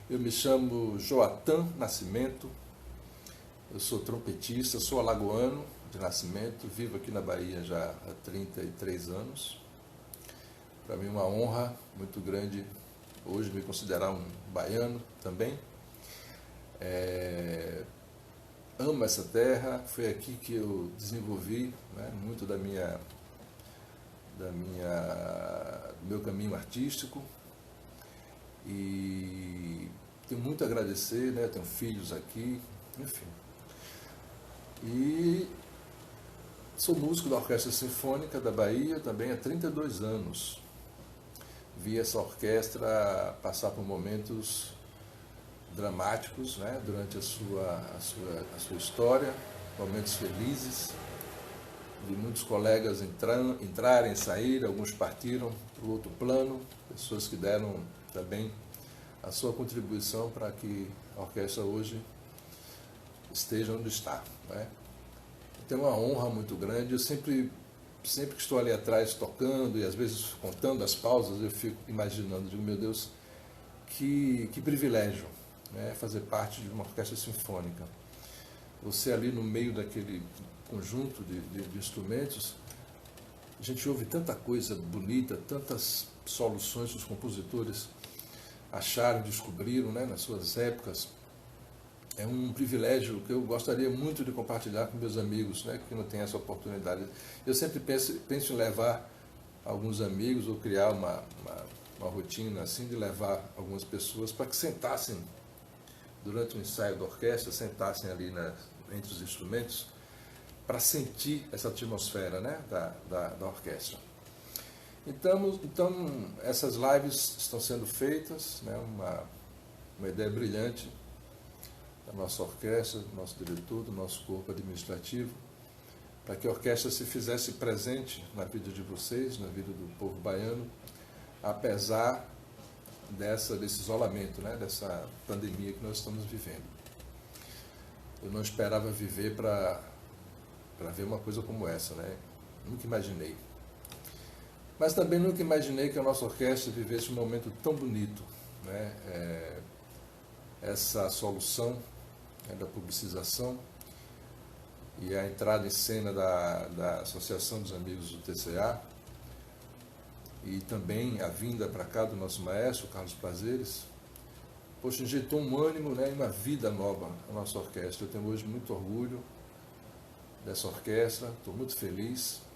Eu me chamo Joatan Nascimento, eu sou trompetista, sou alagoano de nascimento, vivo aqui na Bahia já há 33 anos. Para mim é uma honra muito grande hoje me considerar um baiano também. Amo essa terra, foi aqui que eu desenvolvi, né, muito do meu caminho artístico. E tenho muito a agradecer, né? Tenho filhos aqui, enfim. E sou músico da Orquestra Sinfônica da Bahia também há 32 anos. Vi essa orquestra passar por momentos dramáticos, né? Durante a sua história, momentos felizes. Vi muitos colegas entrarem, sair, alguns partiram para o outro plano, pessoas que deram também a sua contribuição para que a orquestra hoje esteja onde está, né? Tenho uma honra muito grande. Eu sempre que estou ali atrás tocando e às vezes contando as pausas, eu fico imaginando, digo, meu Deus, que privilégio, né? Fazer parte de uma orquestra sinfônica. Você ali no meio daquele conjunto de instrumentos, a gente ouve tanta coisa bonita, tantas soluções que os compositores acharam, descobriram, né, nas suas épocas. É um privilégio que eu gostaria muito de compartilhar com meus amigos, né, que não têm essa oportunidade. Eu sempre penso em levar alguns amigos ou criar uma rotina assim, de levar algumas pessoas para que sentassem durante o ensaio da orquestra, sentassem ali entre os instrumentos para sentir essa atmosfera, né, da orquestra. Então, essas lives estão sendo feitas, né, uma ideia brilhante da nossa orquestra, do nosso diretor, do nosso corpo administrativo, para que a orquestra se fizesse presente na vida de vocês, na vida do povo baiano, apesar desse isolamento, né, dessa pandemia que nós estamos vivendo. Eu não esperava viver para ver uma coisa como essa, né? Nunca imaginei. Mas também nunca imaginei que a nossa orquestra vivesse um momento tão bonito, né? Essa solução, né, da publicização e a entrada em cena da Associação dos Amigos do TCA e também a vinda para cá do nosso maestro, Carlos Prazeres, poxa, injetou um ânimo, né, e uma vida nova à nossa orquestra. Eu tenho hoje muito orgulho dessa orquestra, estou muito feliz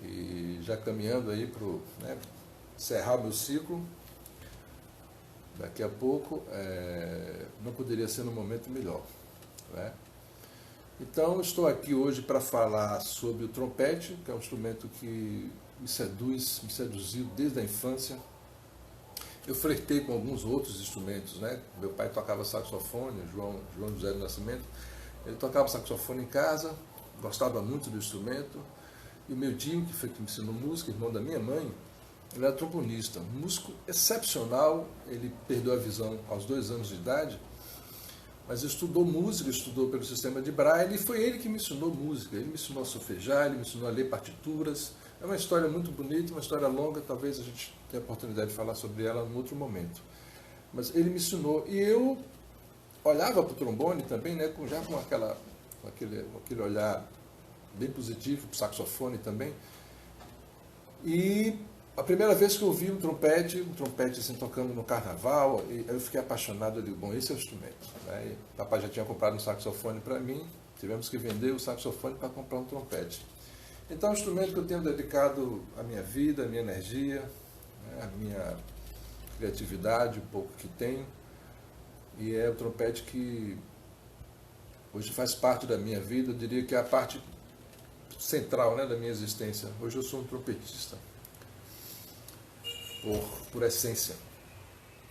e já caminhando aí para, né, encerrar meu ciclo. Daqui a pouco não poderia ser num momento melhor, né? Então estou aqui hoje para falar sobre o trompete, que é um instrumento que me seduziu desde a infância. Eu flertei com alguns outros instrumentos, né? Meu pai tocava saxofone, João José do Nascimento. Ele tocava saxofone em casa, gostava muito do instrumento. E o meu tio, que foi que me ensinou música, irmão da minha mãe, ele era trombonista, um músico excepcional. Ele perdeu a visão aos 2 anos de idade, mas estudou música, estudou pelo sistema de Braille, e foi ele que me ensinou música. Ele me ensinou a solfejar, ele me ensinou a ler partituras. É uma história muito bonita, uma história longa, talvez a gente tenha a oportunidade de falar sobre ela em outro momento. Mas ele me ensinou, e eu olhava para o trombone também, né, com aquele olhar bem positivo, para o saxofone também. E a primeira vez que eu ouvi um trompete assim, tocando no carnaval, eu fiquei apaixonado. Eu digo, bom, esse é o instrumento, né? E o papai já tinha comprado um saxofone para mim, tivemos que vender o saxofone para comprar um trompete. Então é um instrumento que eu tenho dedicado a minha vida, a minha energia, né, a minha criatividade, o pouco que tenho. E é o trompete que hoje faz parte da minha vida, eu diria que é a parte central, né, da minha existência. Hoje eu sou um trompetista, por essência.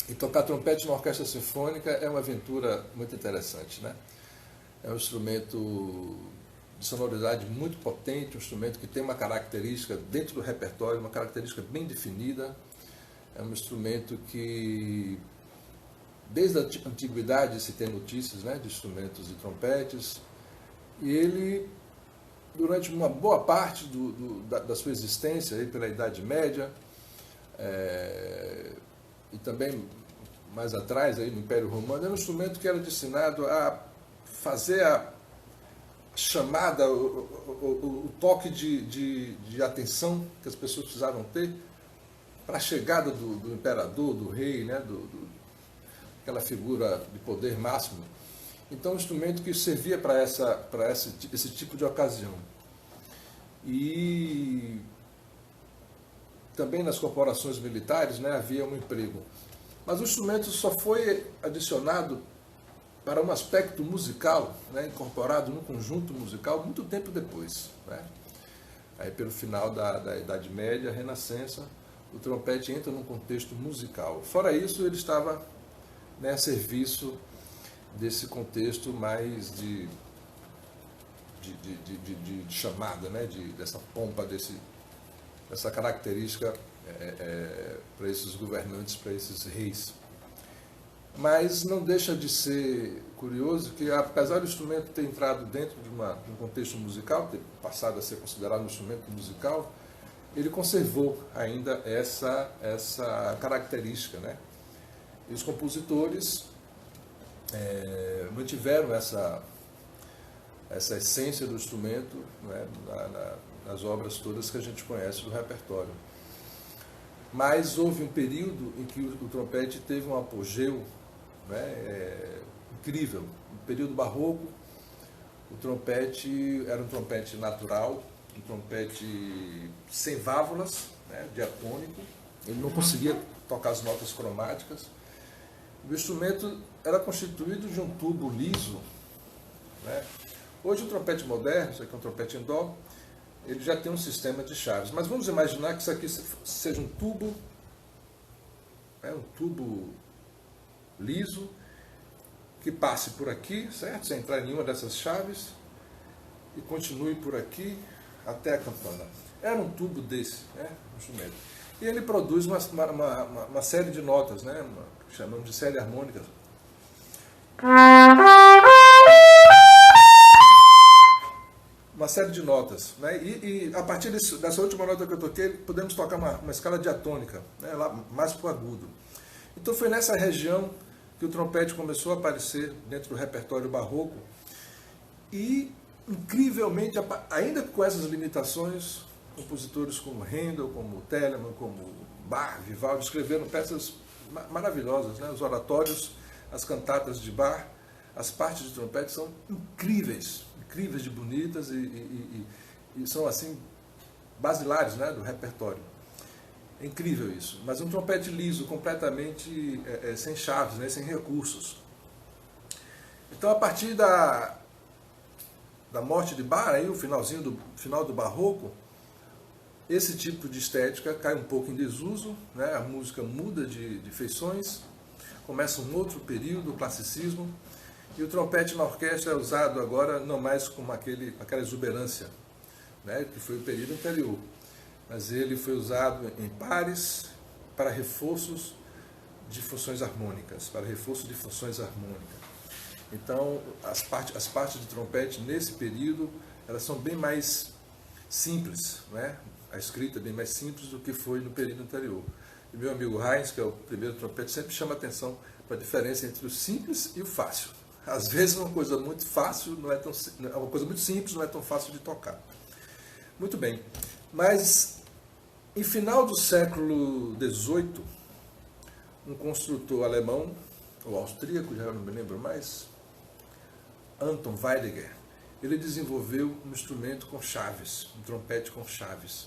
E tocar trompete na orquestra sinfônica é uma aventura muito interessante, né? É um instrumento de sonoridade muito potente, um instrumento que tem uma característica dentro do repertório, uma característica bem definida. É um instrumento que, desde a antiguidade, se tem notícias, né, de instrumentos de trompetes, e ele, durante uma boa parte da sua existência, aí pela Idade Média, e também mais atrás, aí no Império Romano, era um instrumento que era destinado a fazer a chamada, o toque de atenção que as pessoas precisavam ter para a chegada do imperador, do rei, né, aquela figura de poder máximo. Então, um instrumento que servia para esse tipo de ocasião. E também nas corporações militares, né, havia um emprego. Mas o instrumento só foi adicionado para um aspecto musical, né, incorporado no conjunto musical, muito tempo depois. Né? Aí, pelo final da Idade Média, Renascença, o trompete entra num contexto musical. Fora isso, ele estava, né, a serviço desse contexto mais de chamada, né, dessa pompa, dessa característica para esses governantes, para esses reis. Mas não deixa de ser curioso que, apesar do instrumento ter entrado dentro de um contexto musical, ter passado a ser considerado um instrumento musical, ele conservou ainda essa característica. Né? E os compositores mantiveram essa essência do instrumento, né, nas obras todas que a gente conhece do repertório. Mas houve um período em que o trompete teve um apogeu, né, incrível. No período barroco, o trompete era um trompete natural, um trompete sem válvulas, né, diatônico. Ele não conseguia tocar as notas cromáticas. O instrumento era constituído de um tubo liso. Né? Hoje o trompete moderno, isso aqui é um trompete em dó, ele já tem um sistema de chaves. Mas vamos imaginar que isso aqui seja um tubo liso, que passe por aqui, certo? Sem entrar em nenhuma dessas chaves, e continue por aqui até a campana. Era um tubo desse, né? Um instrumento. E ele produz uma série de notas, né? Que chamamos de série harmônica. Uma série de notas. Né? E a partir dessa última nota que eu toquei, podemos tocar uma escala diatônica, né? Lá mais para o agudo. Então foi nessa região que o trompete começou a aparecer dentro do repertório barroco. E, incrivelmente, ainda com essas limitações, compositores como Handel, como Telemann, como Bach, Vivaldi, escreveram peças maravilhosas. Né? Os oratórios, as cantatas de Bach, as partes de trompete são incríveis de bonitas e são assim basilares, né, do repertório. É incrível isso. Mas um trompete liso, completamente sem chaves, né, sem recursos. Então, a partir da morte de Bach, aí, o final do barroco, esse tipo de estética cai um pouco em desuso, né, a música muda de feições, começa um outro período, o classicismo. E o trompete na orquestra é usado agora não mais como aquela exuberância, né, que foi o período anterior, mas ele foi usado em pares para reforços de funções harmônicas, Então, as partes de trompete nesse período, elas são bem mais simples, né? A escrita é bem mais simples do que foi no período anterior. E meu amigo Heinz, que é o primeiro trompete, sempre chama atenção para a diferença entre o simples e o fácil. Às vezes uma coisa muito fácil uma coisa muito simples não é tão fácil de tocar. Muito bem. Mas em final do século XVIII, um construtor alemão, ou austríaco, já não me lembro mais, Anton Weidegger, ele desenvolveu um instrumento com chaves, um trompete com chaves.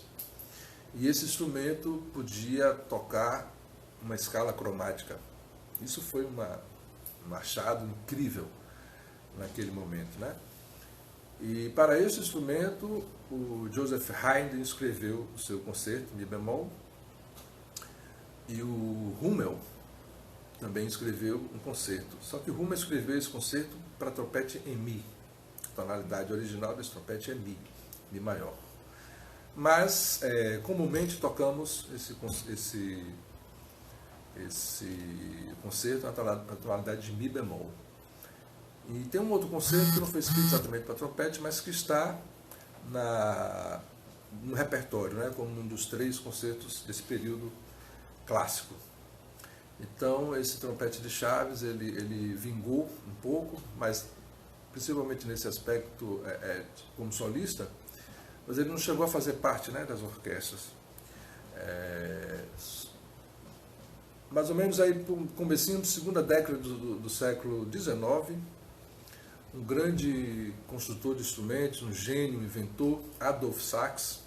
E esse instrumento podia tocar uma escala cromática. Isso foi um achado incrível naquele momento, né? E para esse instrumento, o Joseph Haydn escreveu o seu concerto, Mi bemol, e o Hummel também escreveu um concerto. Só que o Hummel escreveu esse concerto para trompete em Mi. A tonalidade original desse trompete é Mi, Mi maior. Mas, comumente, tocamos esse concerto na tonalidade de Mi bemol. E tem um outro concerto que não foi escrito exatamente para trompete, mas que está no repertório, né, como um dos 3 concertos desse período clássico. Então esse trompete de Chaves ele vingou um pouco, mas principalmente nesse aspecto como solista, mas ele não chegou a fazer parte, né, das orquestras. Mais ou menos aí comecinho da segunda década do século XIX, um grande construtor de instrumentos, um gênio, inventor, Adolph Sax,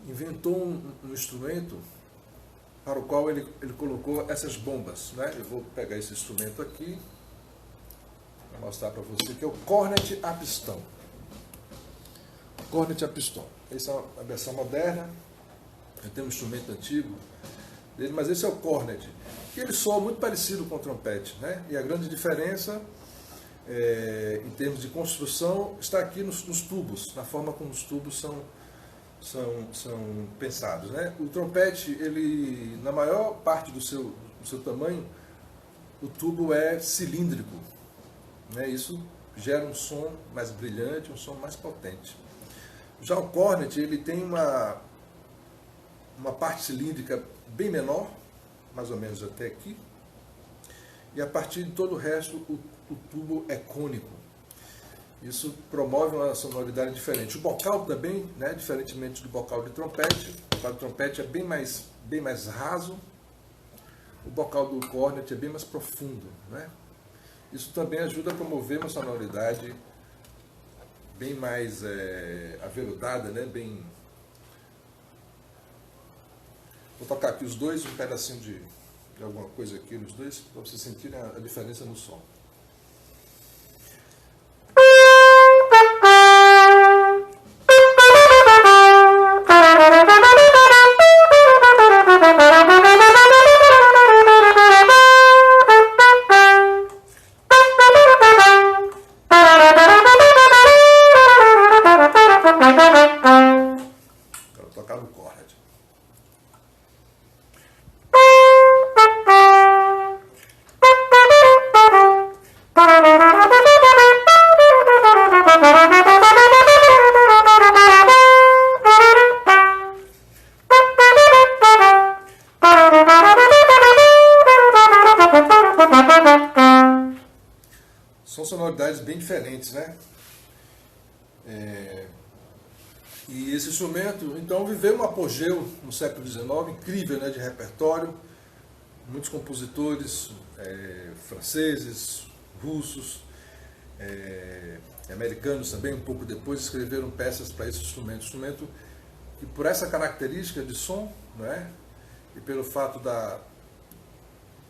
inventou um instrumento para o qual ele colocou essas bombas, né? Eu vou pegar esse instrumento aqui para mostrar para você, que é o cornet a pistão. Cornet a pistão. Essa é a versão moderna. Eu tenho um instrumento antigo dele, mas esse é o cornet. E ele soa muito parecido com o trompete, né? E a grande diferença, em termos de construção, está aqui nos tubos, na forma como os tubos são pensados, né? O trompete, ele, na maior parte do seu tamanho, o tubo é cilíndrico, né? Isso gera um som mais brilhante, um som mais potente. Já o cornet, ele tem uma parte cilíndrica bem menor, mais ou menos até aqui, e a partir de todo o resto o tubo é cônico. Isso promove uma sonoridade diferente. O bocal também, né, diferentemente do bocal de trompete, o bocal de trompete é bem mais raso, o bocal do cornet é bem mais profundo, né? Isso também ajuda a promover uma sonoridade bem mais aveludada, né? Vou tocar aqui os dois, um pedacinho de alguma coisa aqui nos dois, para vocês sentirem a diferença no som. Quero tocar no cornet. São sonoridades bem diferentes, né? E esse instrumento, então, viveu um apogeu no século XIX, incrível, né, de repertório. Muitos compositores franceses, russos, americanos também, um pouco depois, escreveram peças para esse instrumento. Instrumento que, por essa característica de som, né, e pelo fato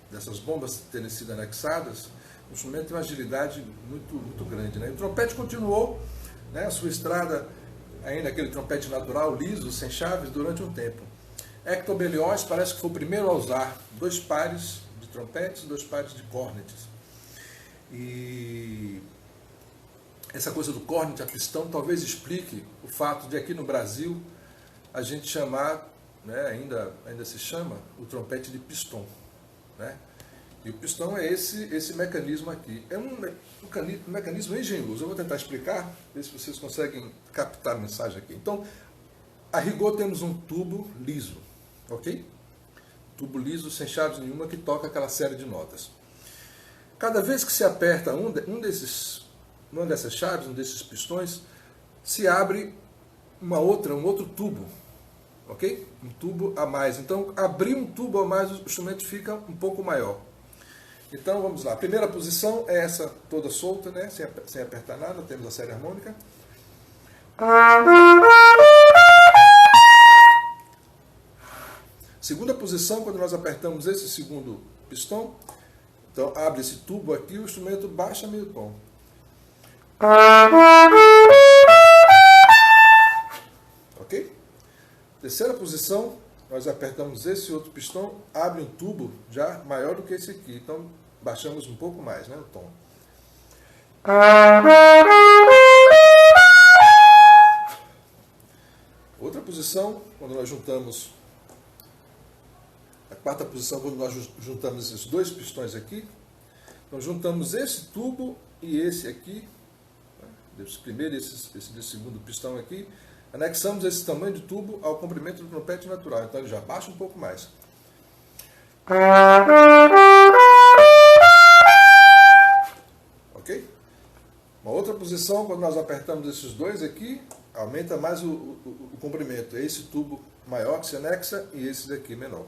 dessas bombas terem sido anexadas, o instrumento tem uma agilidade muito grande, né? E o trompete continuou, né, a sua estrada, ainda aquele trompete natural, liso, sem chaves, durante um tempo. Hector Berlioz parece que foi o primeiro a usar 2 pares de trompetes e 2 pares de cornetes. E essa coisa do cornet a pistão talvez explique o fato de aqui no Brasil a gente chamar, né, ainda se chama, o trompete de pistão, né? E o pistão é esse mecanismo aqui. É um mecanismo engenhoso. Eu vou tentar explicar, ver se vocês conseguem captar a mensagem aqui. Então, a rigor temos um tubo liso, ok? Tubo liso, sem chaves nenhuma, que toca aquela série de notas. Cada vez que se aperta uma dessas chaves, um desses pistões, se abre um outro tubo, ok? Um tubo a mais. Então, abrir um tubo a mais, o instrumento fica um pouco maior. Então, vamos lá. A primeira posição é essa toda solta, né? Sem apertar nada, temos a série harmônica. Segunda posição, quando nós apertamos esse segundo pistão, então abre esse tubo aqui, o instrumento baixa meio tom. Ok? Terceira posição, nós apertamos esse outro pistão, abre um tubo já maior do que esse aqui. Então, baixamos um pouco mais, né, o tom. Outra posição, quando nós juntamos... A quarta posição, quando nós juntamos esses 2 pistões aqui. Nós juntamos esse tubo e esse aqui. Desse primeiro e esse desse segundo pistão aqui. Anexamos esse tamanho de tubo ao comprimento do trompete natural. Então ele já baixa um pouco mais. Ok? Uma outra posição, quando nós apertamos esses dois aqui, aumenta mais o comprimento. Esse tubo maior que se anexa e esse daqui menor.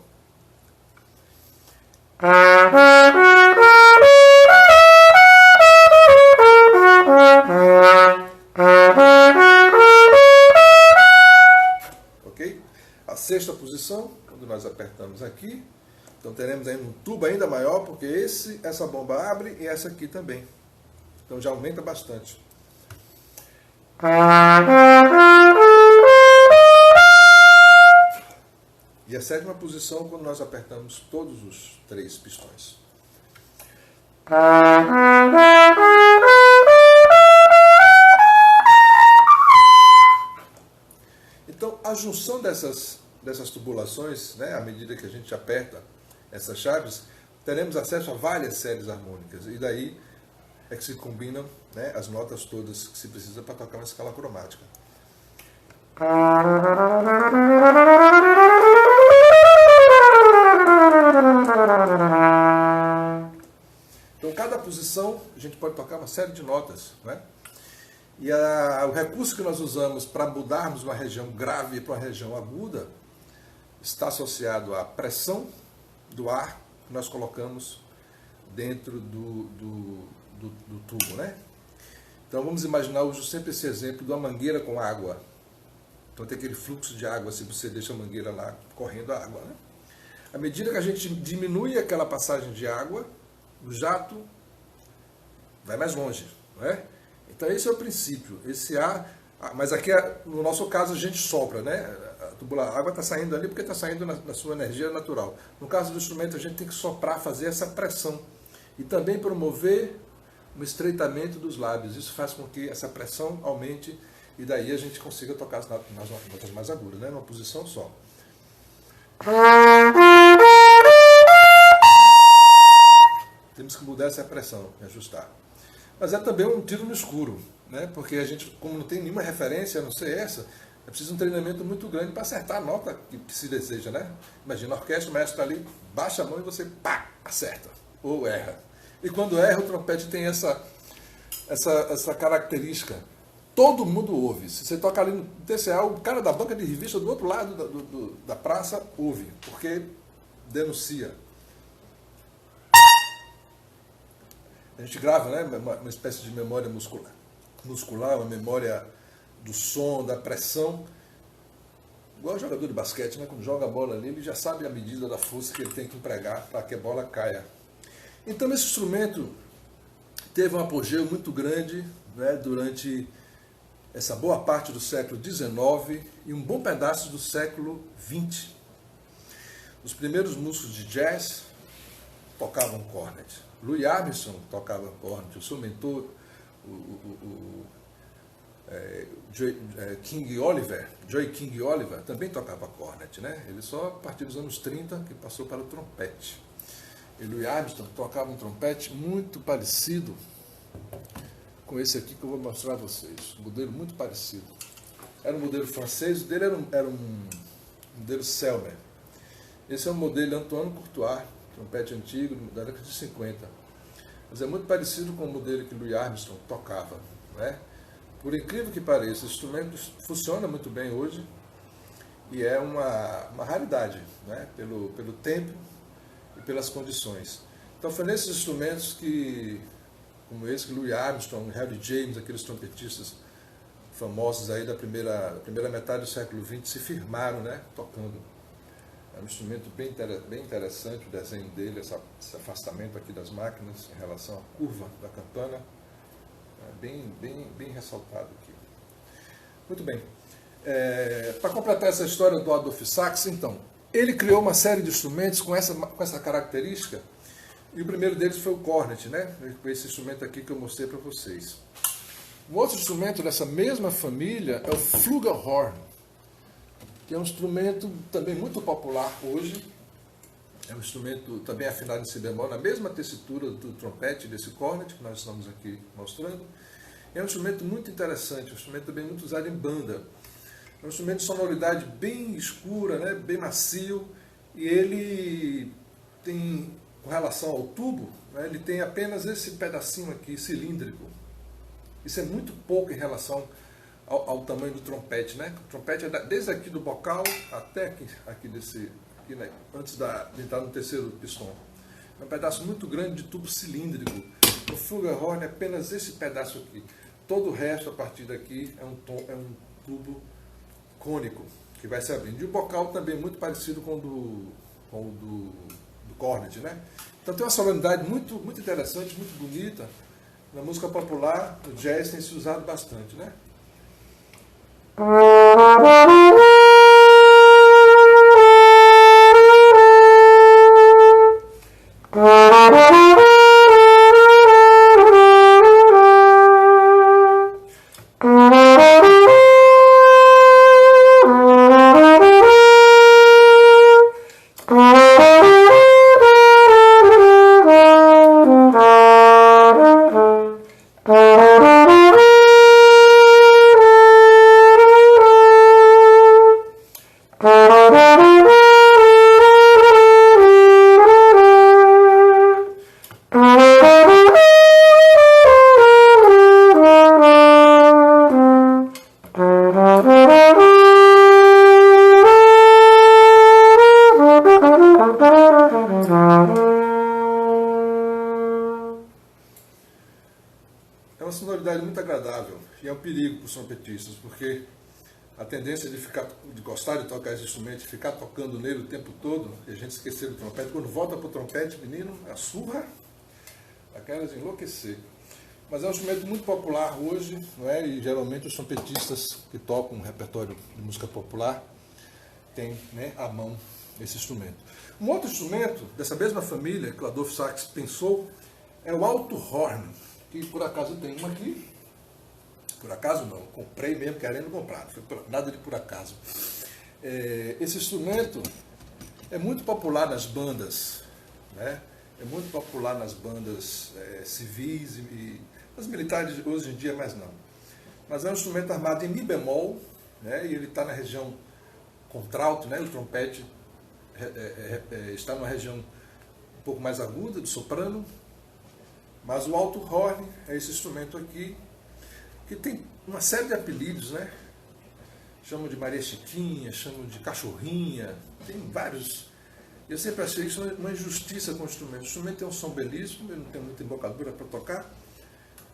Ok? A sexta posição, quando nós apertamos aqui, então teremos aí um tubo ainda maior, porque essa bomba abre e essa aqui também. Então já aumenta bastante. E a sétima posição, quando nós apertamos todos os três pistões. Então, a junção dessas tubulações, né, à medida que a gente aperta essas chaves, teremos acesso a várias séries harmônicas. E daí é que se combinam, né, as notas todas que se precisa para tocar uma escala cromática. Então, cada posição, a gente pode tocar uma série de notas, né? E o recurso que nós usamos para mudarmos uma região grave para uma região aguda está associado à pressão do ar que nós colocamos dentro do tubo, né? Então vamos imaginar, eu uso sempre esse exemplo de uma mangueira com água. Então tem aquele fluxo de água, se você deixa a mangueira lá correndo a água, né? À medida que a gente diminui aquela passagem de água, o jato vai mais longe, não é? Então esse é o princípio, esse ar, mas aqui no nosso caso a gente sopra, né? A água está saindo ali porque está saindo na sua energia natural. No caso do instrumento a gente tem que soprar, fazer essa pressão e também promover um estreitamento dos lábios. Isso faz com que essa pressão aumente e daí a gente consiga tocar nas notas mais agudas, né? Numa posição só. Temos que mudar essa pressão, ajustar. Mas é também um tiro no escuro, né? Porque a gente, como não tem nenhuma referência a não ser essa, é preciso um treinamento muito grande para acertar a nota que se deseja, né? Imagina a orquestra, o maestro está ali, baixa a mão e você, pá, acerta, ou erra. E quando erra, o trompete tem essa característica. Todo mundo ouve. Se você toca ali no TCA, o cara da banca de revista do outro lado da praça ouve, porque denuncia. A gente grava, né, uma espécie de memória muscular, uma memória do som, da pressão. Igual o jogador de basquete, né, quando joga a bola ali, ele já sabe a medida da força que ele tem que empregar para que a bola caia. Então esse instrumento teve um apogeu muito grande, né, durante essa boa parte do século XIX e um bom pedaço do século XX. Os primeiros músicos de jazz tocavam cornet. Louis Armstrong tocava cornet, o seu mentor, Joy King Oliver, também tocava cornet, né? Ele só a partir dos anos 30 que passou para o trompete. E Louis Armstrong tocava um trompete muito parecido com esse aqui que eu vou mostrar a vocês. Um modelo muito parecido. Era um modelo francês, o dele era um modelo Selmer. Esse é um modelo Antoine Courtois, trompete antigo, da década de 50. Mas é muito parecido com o modelo que Louis Armstrong tocava, né? Por incrível que pareça, esse instrumento funciona muito bem hoje e é uma raridade, né? Pelo tempo e pelas condições. Então foi nesses instrumentos que, como esse, que Louis Armstrong, Harry James, aqueles trompetistas famosos aí da primeira metade do século XX se firmaram, né? Tocando. É um instrumento bem interessante, o desenho dele, esse afastamento aqui das máquinas em relação à curva da campana. É bem ressaltado aqui. Muito bem. Para completar essa história do Adolphe Sax, então, ele criou uma série de instrumentos com essa característica, e o primeiro deles foi o cornet, né? Esse instrumento aqui que eu mostrei para vocês. Um outro instrumento dessa mesma família é o Flugelhorn, que é um instrumento também muito popular hoje. É um instrumento também afinado em si bemol, na mesma tessitura do trompete, desse cornet que nós estamos aqui mostrando. É um instrumento muito interessante, um instrumento também muito usado em banda. É um instrumento de sonoridade bem escura, né, bem macio, e ele tem, com relação ao tubo, né, ele tem apenas esse pedacinho aqui cilíndrico. Isso é muito pouco em relação ao tamanho do trompete, né? O trompete é desde aqui do bocal até aqui né, antes de entrar no terceiro pistão. É um pedaço muito grande de tubo cilíndrico. No flugelhorn é apenas esse pedaço aqui. Todo o resto, a partir daqui, é um tubo cônico que vai se abrindo. E o bocal também é muito parecido com o do cornet, né? Então tem uma solenidade muito, muito interessante, muito bonita. Na música popular, no jazz tem se usado bastante, né? É uma sonoridade muito agradável e é um perigo para os trompetistas, porque a tendência de gostar de tocar esse instrumento e ficar tocando nele o tempo todo, e a gente esquecer do trompete, quando volta para o trompete, menino, a surra, aquelas de enlouquecer. Mas é um instrumento muito popular hoje, não é? E geralmente os trompetistas que tocam um repertório de música popular têm, né, à mão esse instrumento. Um outro instrumento dessa mesma família que o Adolphe Sax pensou é o alto horn, que por acaso tem um aqui. Por acaso não, comprei mesmo querendo comprar, não foi nada de por acaso. Esse instrumento é muito popular nas bandas, né? É muito popular nas bandas civis e nas militares hoje em dia mais não. Mas é um instrumento armado em Mi bemol, né? E ele está na região contralto, né? O trompete está numa região um pouco mais aguda, do soprano. Mas o alto horn é esse instrumento aqui, que tem uma série de apelidos, né? Chamam de Maria Chiquinha, chamam de Cachorrinha, tem vários. Eu sempre achei isso uma injustiça com o instrumento. O instrumento tem um som belíssimo, ele não tem muita embocadura para tocar,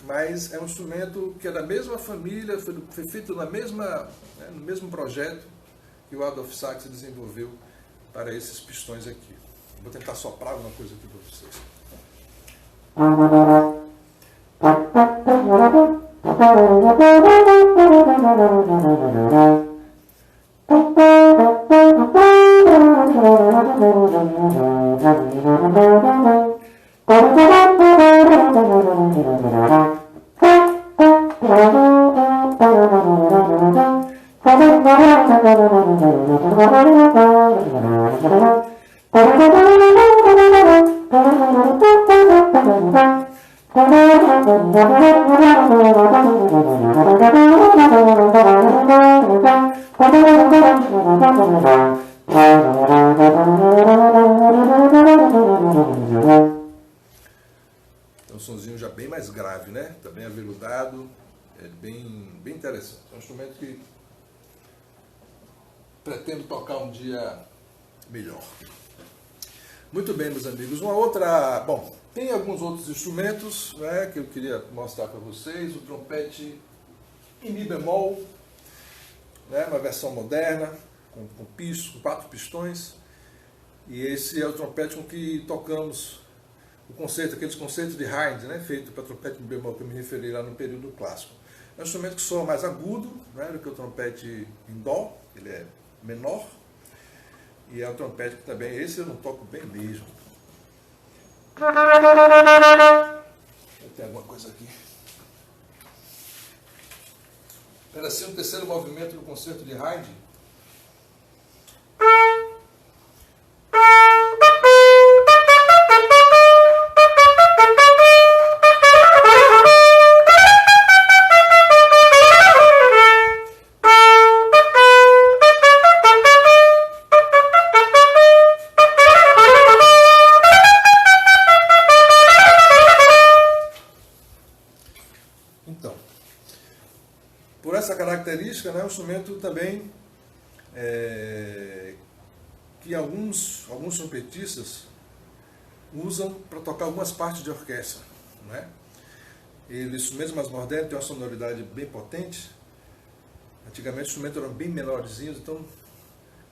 mas é um instrumento que é da mesma família, foi feito no mesmo projeto que o Adolphe Sax desenvolveu para esses pistões aqui. Vou tentar soprar alguma coisa aqui para vocês. É um sonzinho já bem mais grave, né? Está bem aveludado, é bem interessante. É um instrumento que pretendo tocar um dia melhor. Muito bem, meus amigos. Bom, tem alguns outros instrumentos, né, que eu queria mostrar para vocês. O trompete em Mi bemol, né, uma versão moderna, com 4 pistões. E esse é o trompete com que tocamos aqueles concertos de Haydn, né, feito para trompete em Mi bemol, que eu me referi lá no período clássico. É um instrumento que soa mais agudo, né, do que o trompete em Dó, ele é menor. E é um trompete que também, esse eu não toco bem mesmo. Tem alguma coisa aqui. Era assim o terceiro movimento do concerto de Haydn. essa característica, né, é um instrumento também que alguns trompetistas usam para tocar algumas partes de orquestra, né? Eles, instrumentos mais modernos, têm uma sonoridade bem potente. Antigamente os instrumentos eram bem menorzinhos, então,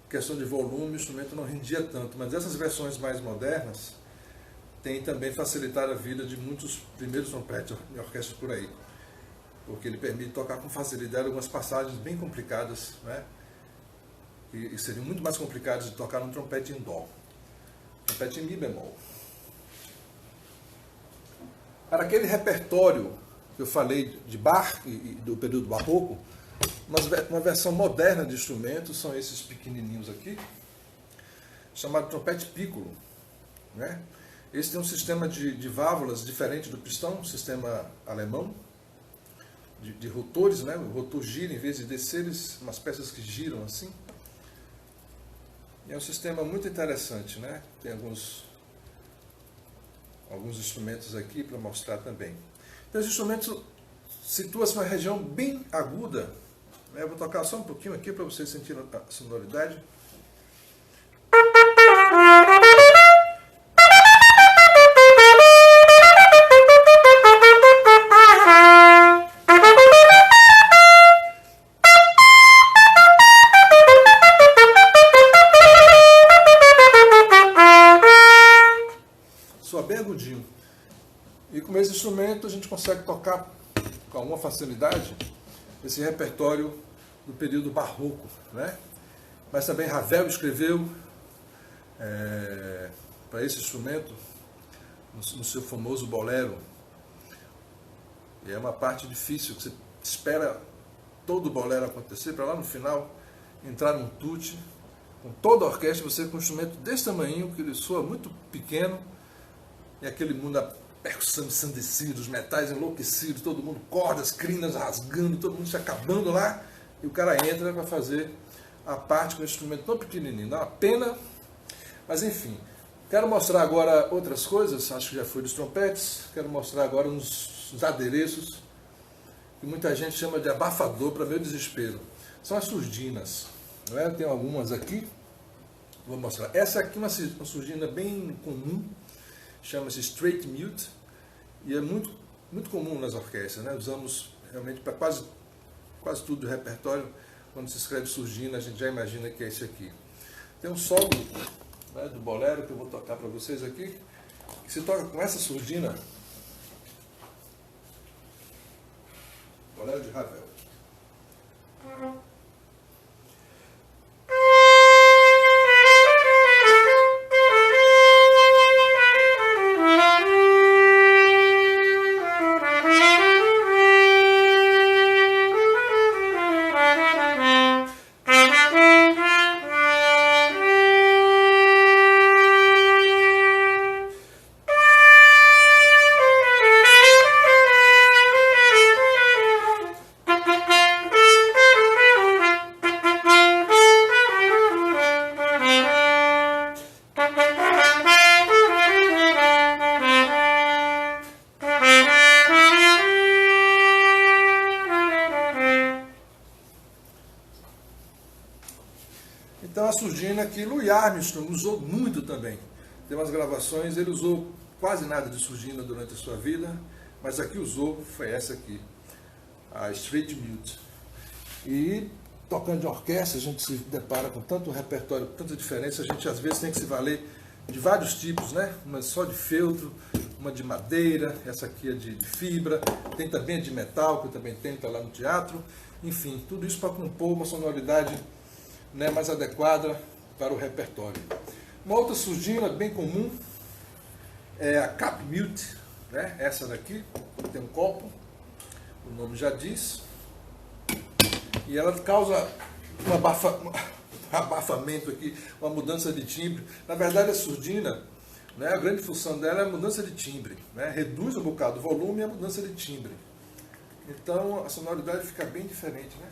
questão de volume, o instrumento não rendia tanto. Mas essas versões mais modernas têm também facilitado a vida de muitos primeiros trompetes em orquestra por aí, porque ele permite tocar com facilidade algumas passagens bem complicadas, né? E seriam muito mais complicadas de tocar num trompete em dó, trompete em mi bemol. Para aquele repertório que eu falei de Bach e do período barroco, uma versão moderna de instrumentos são esses pequenininhos aqui, chamado trompete piccolo, né? Esse tem um sistema de válvulas diferente do pistão, um sistema alemão, de rotores, né? O rotor gira, em vez de descer, umas peças que giram assim. E é um sistema muito interessante, né? Tem alguns instrumentos aqui para mostrar também. Então, esse instrumento situa-se numa região bem aguda. Eu vou tocar só um pouquinho aqui para vocês sentirem a sonoridade. Soa bem agudinho. E com esse instrumento a gente consegue tocar com alguma facilidade esse repertório do período barroco, né? Mas também Ravel escreveu para esse instrumento no seu famoso bolero. E é uma parte difícil, que você espera todo o bolero acontecer, para lá no final entrar num tutti, com toda a orquestra, você com um instrumento desse tamanho, que ele soa muito pequeno, e aquele mundo, a percussão ensandecida, os metais enlouquecidos, todo mundo, cordas, crinas rasgando, todo mundo se acabando lá, e o cara entra para fazer a parte com um instrumento tão pequenininho. Dá uma pena, mas enfim. Quero mostrar agora outras coisas, acho que já foi dos trompetes, quero mostrar agora uns adereços, que muita gente chama de abafador, para meu desespero. São as surdinas, não é? Tem algumas aqui, vou mostrar. Essa aqui é uma surdina bem comum, chama-se straight mute, e é muito comum nas orquestras, né? Usamos realmente para quase tudo do repertório. Quando se escreve surdina, a gente já imagina que é esse aqui. Tem um solo, né, do bolero que eu vou tocar para vocês aqui, que se toca com essa surdina, bolero de Ravel. Então a surdina que Louis Armstrong usou muito também. Tem umas gravações, ele usou quase nada de surdina durante a sua vida, mas a que usou foi essa aqui, a straight mute. E tocando de orquestra, a gente se depara com tanto repertório, tanta diferença, a gente às vezes tem que se valer de vários tipos, né? Uma só de feltro, uma de madeira, essa aqui é de fibra, tem também a de metal, que eu também tento lá no teatro. Enfim, tudo isso para compor uma sonoridade, né, mais adequada para o repertório. Uma outra surdina bem comum é a cap mute, né? Essa daqui tem um copo, o nome já diz, e ela causa um abafamento aqui, uma mudança de timbre. Na verdade a surdina, né, a grande função dela é a mudança de timbre, né? Reduz um bocado o volume e a mudança de timbre. Então a sonoridade fica bem diferente, né?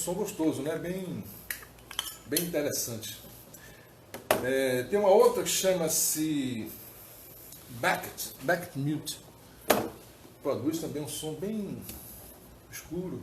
som gostoso, né? Bem interessante. Tem uma outra que chama-se Beckett Mute. Produz também um som bem escuro.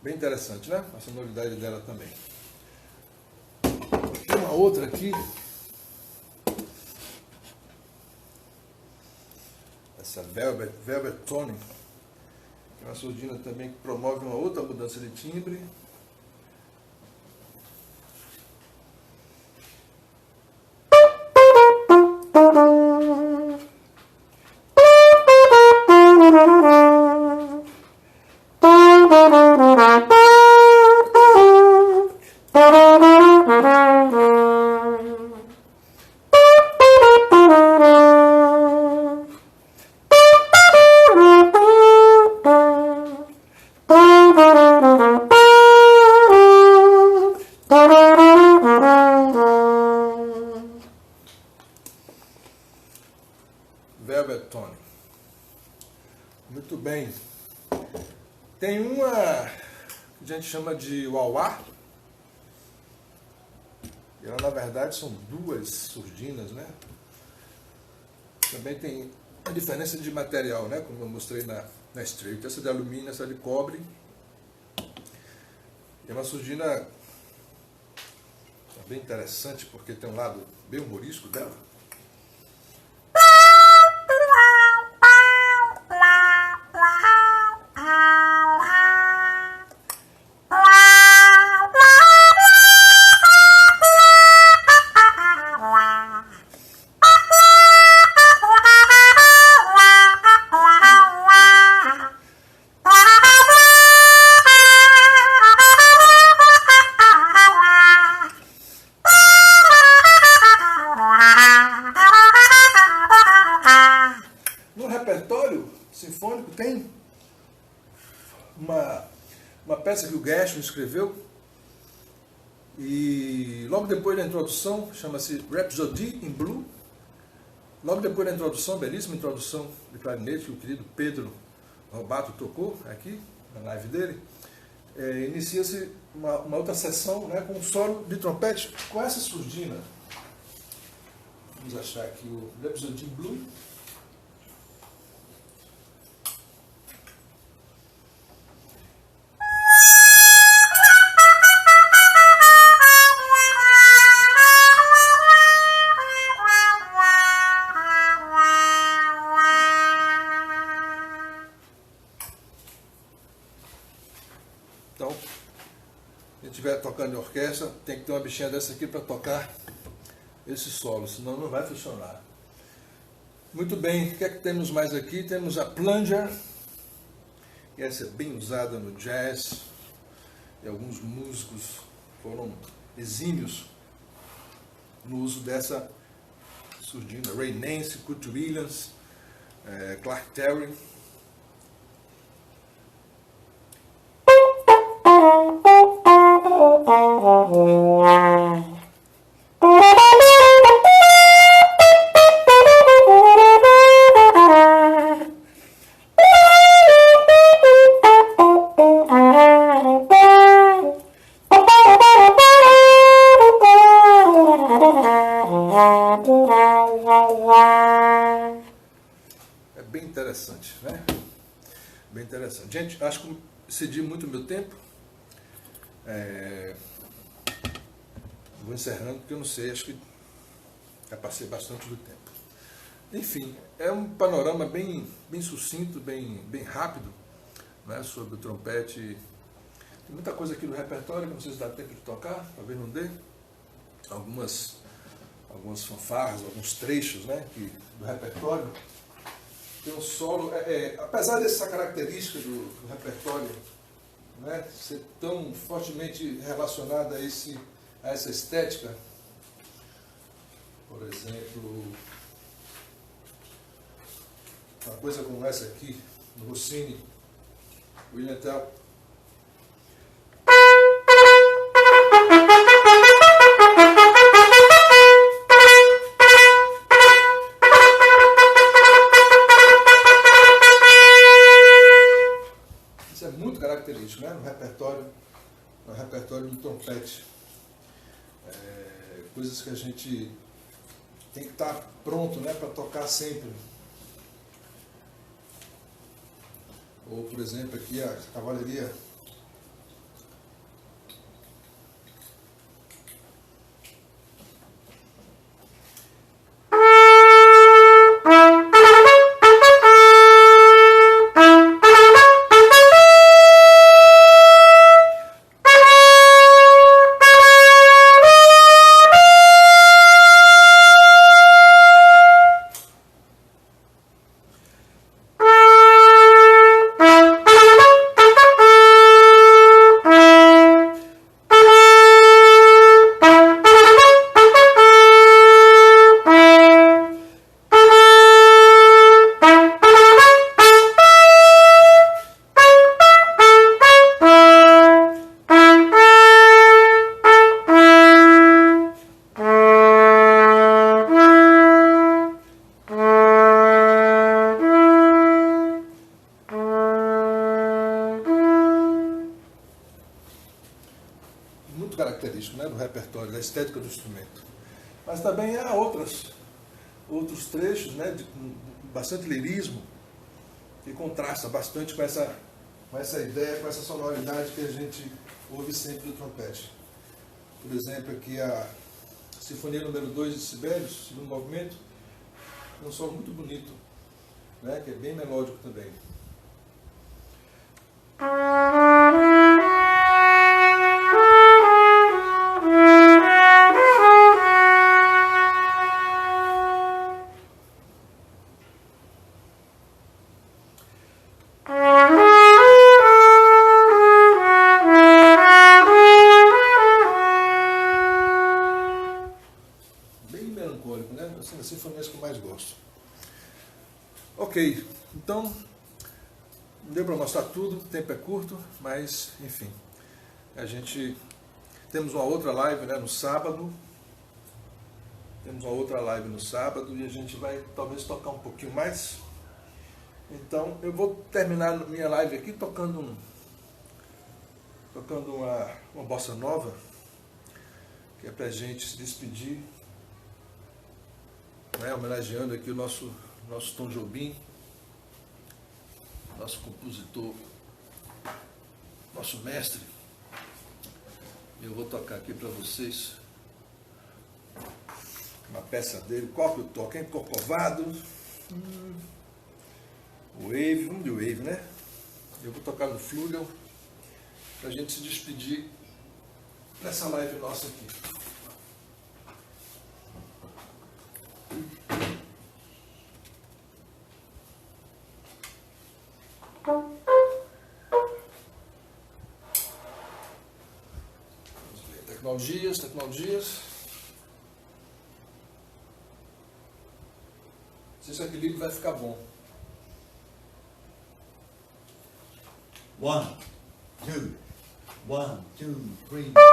Bem interessante, né? A sonoridade dela também. Tem uma outra aqui. Essa Velvet Tone. Que é uma surdina também que promove uma outra mudança de timbre. Velvet Tone. Muito bem. Tem uma que a gente chama de wah-wah. E ela, na verdade, são duas surdinas, né? Também tem a diferença de material, né? Como eu mostrei na Straight. Essa de alumínio, essa de cobre. É uma surdina bem interessante, porque tem um lado bem humorístico dela. No repertório sinfônico tem uma peça que o Gershwin escreveu, e logo depois da introdução, chama-se Rhapsody in Blue. Logo depois da introdução, belíssima introdução de clarinete que o querido Pedro Robato tocou aqui na live dele, inicia-se uma outra sessão, né, com um solo de trompete com essa surdina. Vamos achar aqui o Rhapsody in Blue. Então, se estiver tocando em orquestra, tem que ter uma bichinha dessa aqui para tocar esse solo, senão não vai funcionar. Muito bem, o que é que temos mais aqui? Temos a plunger, que essa é bem usada no jazz, e alguns músicos foram exímios no uso dessa surdina. Ray Nance, Curt Williams, Clark Terry. É bem interessante, né? Bem interessante. Gente, acho que excedi muito o meu tempo. Vou encerrando porque eu não sei, acho que já passei bastante do tempo. Enfim, é um panorama bem sucinto, bem rápido, né, sobre o trompete. Tem muita coisa aqui no repertório que não sei se dá tempo de tocar, talvez não dê. Algumas fanfarras, alguns trechos, né, do repertório. tem um solo, apesar dessa característica do repertório, né, ser tão fortemente relacionada a essa estética, por exemplo, uma coisa como essa aqui, no Rossini, William Tell. Isso é muito característico, né? No repertório do trompete. Coisas que a gente tem que estar pronto, né, para tocar sempre. Ou, por exemplo, aqui a cavalaria. Muito característico, né, do repertório, da estética do instrumento. Mas também há outros trechos, né, de bastante lirismo, que contrasta bastante com essa ideia, com essa sonoridade que a gente ouve sempre do trompete. Por exemplo, aqui a Sinfonia número 2 de Sibelius, segundo movimento, é um solo muito bonito, né, que é bem melódico também. Né? Assim, as sinfonias que eu mais gosto. Ok, então não deu para mostrar tudo, o tempo é curto, mas enfim, temos uma outra live, né, no sábado. Temos uma outra live no sábado e a gente vai talvez tocar um pouquinho mais. Então eu vou terminar minha live aqui tocando uma bossa nova, que é para a gente se despedir, né, homenageando aqui o nosso Tom Jobim, nosso compositor, nosso mestre. Eu vou tocar aqui para vocês uma peça dele. Qual que eu toco, hein? Corcovado, Wave, vamos de Wave, né? Eu vou tocar no Flugel para a gente se despedir nessa live nossa aqui. Tecnologias. Se esse equilíbrio vai ficar bom. 1, 2, 1, 2, 3, 4.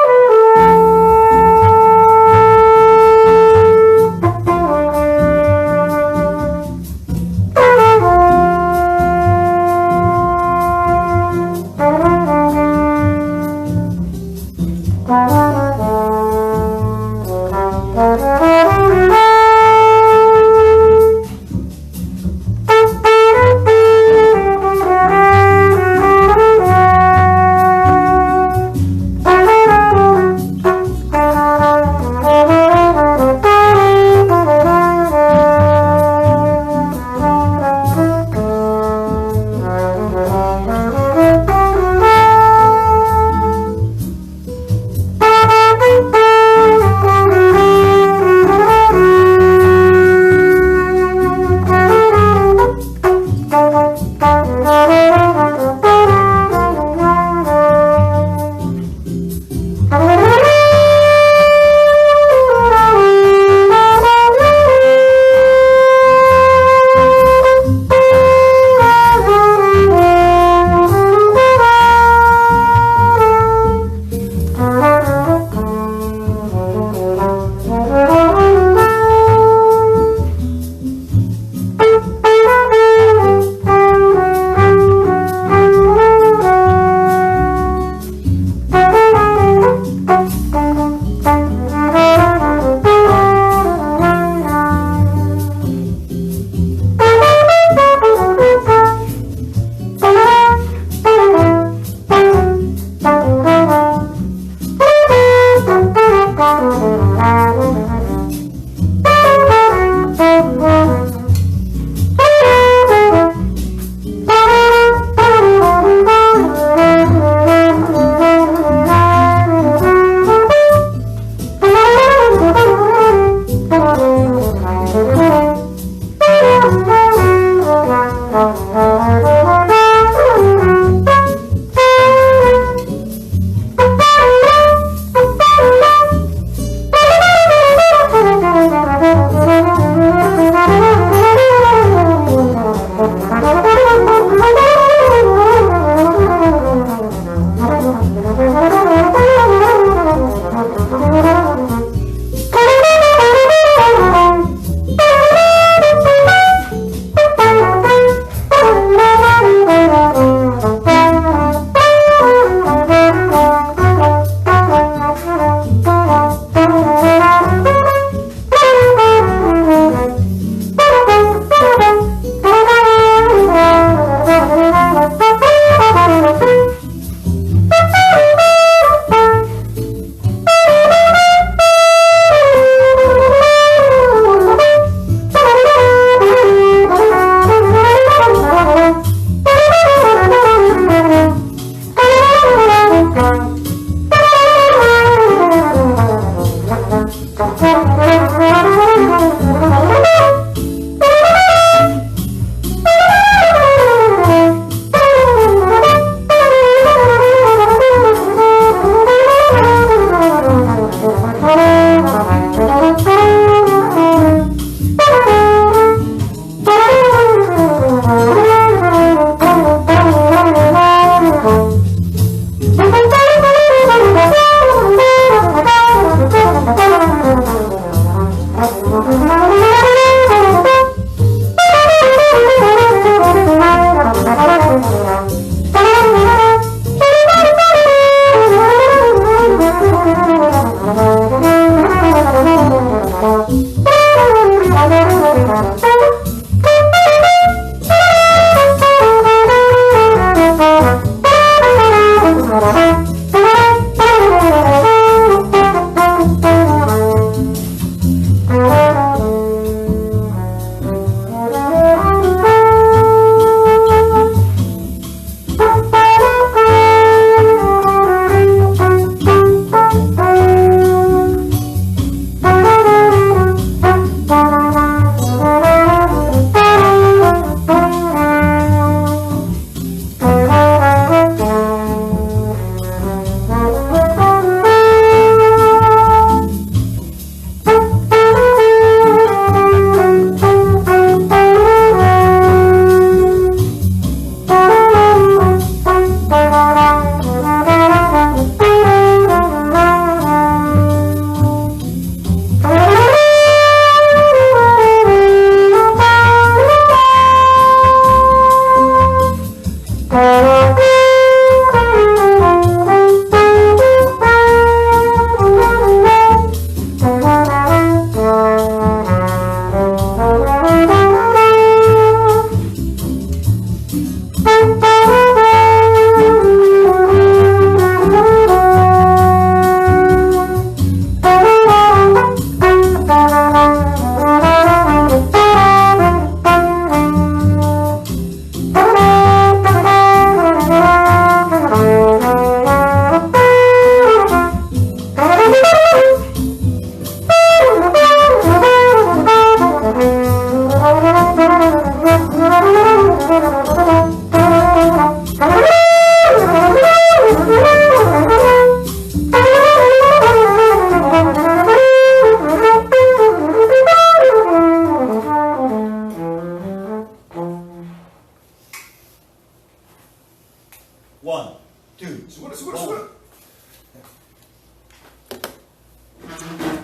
One, two. Segura, segura, segura.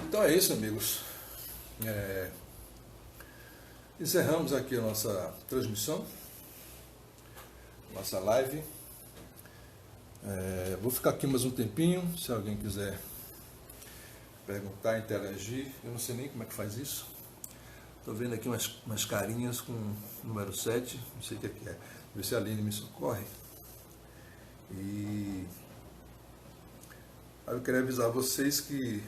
Então é isso, amigos. Encerramos aqui a nossa transmissão, nossa live. Vou ficar aqui mais um tempinho, se alguém quiser perguntar, interagir. Eu não sei nem como é que faz isso. Estou vendo aqui umas carinhas com o número 7, não sei o que é. Ver se a Aline me socorre. E aí eu queria avisar vocês que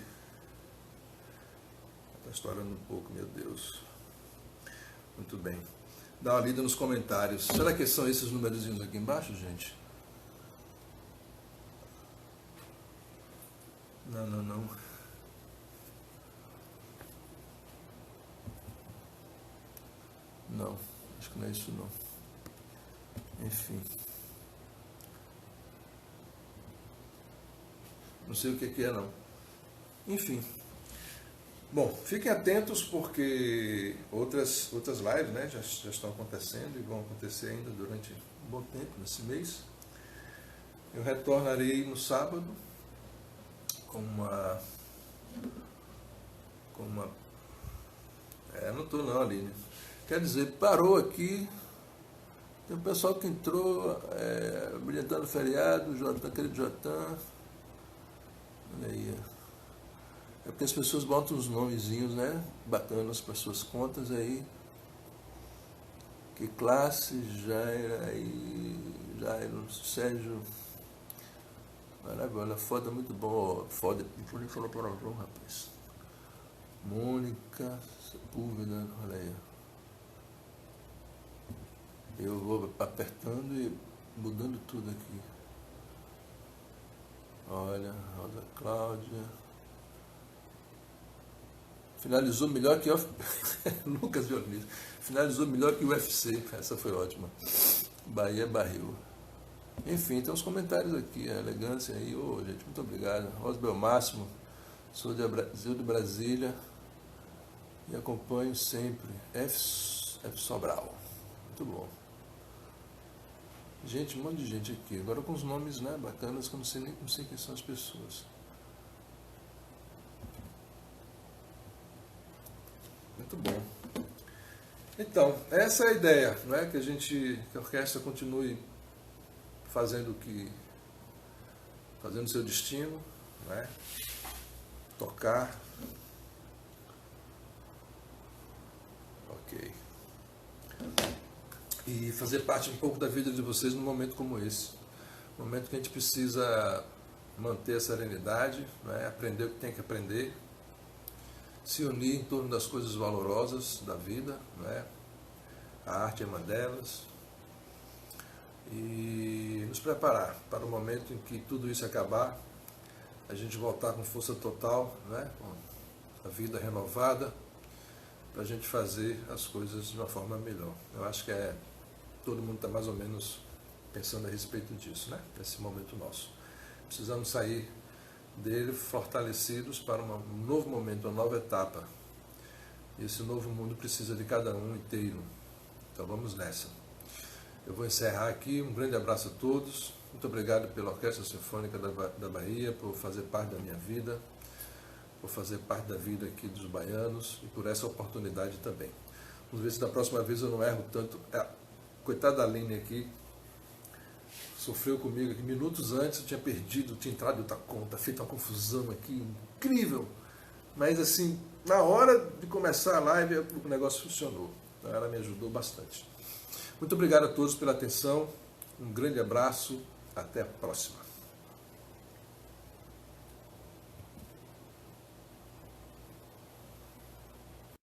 está estourando um pouco, meu Deus. Muito bem. Dá uma lida nos comentários. Será que são esses numerozinhos aqui embaixo, gente? Não, não, não. Não, acho que não é isso não. Enfim. Não sei o que é não. Enfim. Bom, fiquem atentos porque outras lives, né, já estão acontecendo e vão acontecer ainda durante um bom tempo, nesse mês. Eu retornarei no sábado com uma não estou não, Aline. Quer dizer, parou aqui, tem um pessoal que entrou, brilhantando o feriado, Jotã, querido Jotã. Olha aí. É porque as pessoas botam os nomezinhos, né, bacanas para suas contas aí. Que classe, Jairo, Sérgio. Maravilha, foda, muito bom. Foda, não nem falou palavrão, rapaz. Mônica, Sepúlveda, olha aí. Eu vou apertando e mudando tudo aqui. Olha, Rosa Cláudia. Finalizou melhor que o Lucas Dionísio. Finalizou melhor que o UFC. Essa foi ótima. Bahia barril. Enfim, tem uns comentários aqui. A elegância aí. Ô, gente, muito obrigado. Rosbel Máximo. Sou de Brasília. E acompanho sempre. F. Sobral. Muito bom. Gente, um monte de gente aqui. Agora com os nomes, né, bacanas que eu não sei quem são as pessoas. Muito bom. Então, essa é a ideia, não é? Que a orquestra continue fazendo seu destino, não é? Tocar. Ok. E fazer parte um pouco da vida de vocês num momento como esse. Um momento que a gente precisa manter a serenidade, não é? Aprender o que tem que aprender. Se unir em torno das coisas valorosas da vida, não é? A arte é uma delas, e nos preparar para o momento em que tudo isso acabar, a gente voltar com força total, não é? Com a vida renovada, para a gente fazer as coisas de uma forma melhor. Eu acho que todo mundo está mais ou menos pensando a respeito disso, né? Nesse momento nosso. Precisamos sair dele fortalecidos para um novo momento, uma nova etapa. E esse novo mundo precisa de cada um inteiro. Então vamos nessa. Eu vou encerrar aqui. Um grande abraço a todos. Muito obrigado pela Orquestra Sinfônica da Bahia, por fazer parte da minha vida, por fazer parte da vida aqui dos baianos e por essa oportunidade também. Vamos ver se da próxima vez eu não erro tanto. Coitada da Aline aqui, sofreu comigo aqui. Minutos antes eu tinha perdido, tinha entrado em outra conta, feito uma confusão aqui, incrível. Mas assim, na hora de começar a live, o negócio funcionou. Ela me ajudou bastante. Muito obrigado a todos pela atenção. Um grande abraço. Até a próxima.